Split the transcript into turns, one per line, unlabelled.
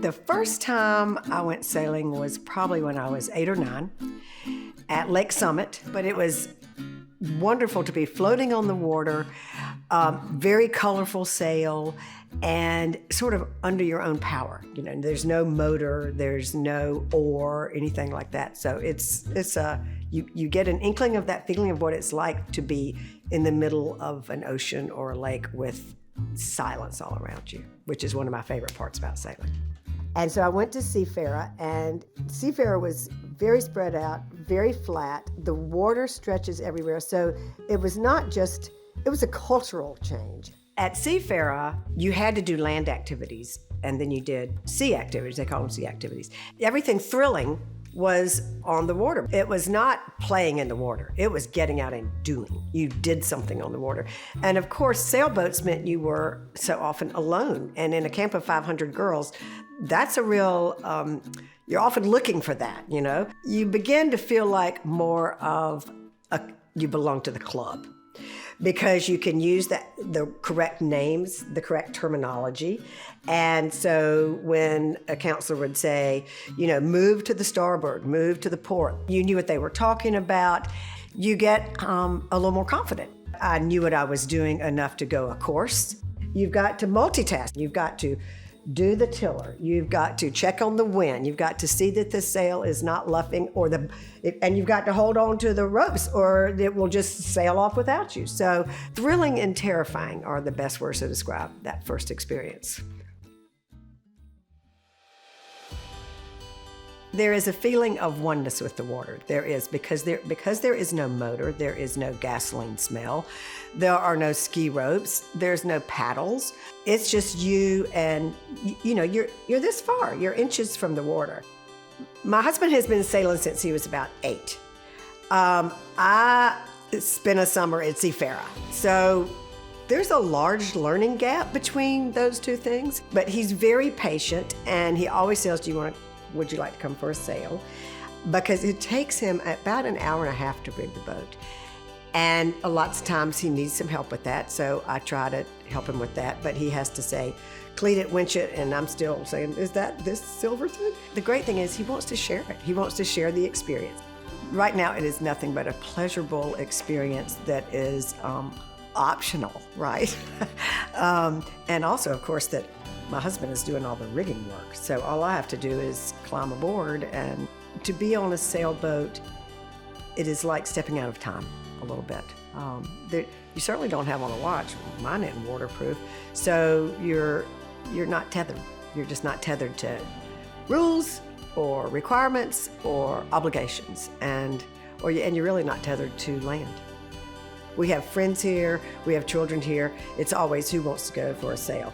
The first time I went sailing was probably when I was 8 or 9 at Lake Summit, but it was wonderful to be floating on the water, very colorful sail, and sort of under your own power. You know, there's no motor, there's no oar, anything like that. So you get an inkling of that feeling of what it's like to be in the middle of an ocean or a lake with silence all around you, which is one of my favorite parts about sailing. And so I went to Seafarer, and Seafarer was very spread out, very flat. The water stretches everywhere. So it was not just, it was a cultural change. At Seafarer, you had to do land activities, and then you did sea activities. They call them sea activities. Everything thrilling was on the water. It was not playing in the water. It was getting out and doing. You did something on the water. And of course, sailboats meant you were so often alone. And in a camp of 500 girls, that's a real, you're often looking for that, you know? You begin to feel like more of you belong to the club, because you can use the correct names, the correct terminology. And so when a counselor would say, you know, move to the starboard, move to the port, you knew what they were talking about. You get a little more confident. I knew what I was doing enough to go a course. You've got to multitask. You've got to do the tiller. You've got to check on the wind. You've got to see that the sail is not luffing, and you've got to hold on to the ropes or it will just sail off without you. So thrilling and terrifying are the best words to describe that first experience. There is a feeling of oneness with the water. There is, because there is no motor, there is no gasoline smell, there are no ski ropes, there's no paddles. It's just you, and you know, you're this far, you're inches from the water. My husband has been sailing since he was about 8. I spent a summer at Seafarer, so there's a large learning gap between those two things. But he's very patient, and he always says, would you like to come for a sail? Because it takes him about an hour and a half to rig the boat. And lots of times he needs some help with that, so I try to help him with that. But he has to say, cleat it, winch it, and I'm still saying, is that this silver thing? The great thing is he wants to share it. He wants to share the experience. Right now it is nothing but a pleasurable experience that is optional, right? And also, of course, that my husband is doing all the rigging work, so all I have to do is climb aboard. And to be on a sailboat, it is like stepping out of time a little bit. You certainly don't have on a watch. Mine isn't waterproof, so you're not tethered. You're just not tethered to rules or requirements or obligations, and you're really not tethered to land. We have friends here, we have children here. It's always who wants to go for a sail.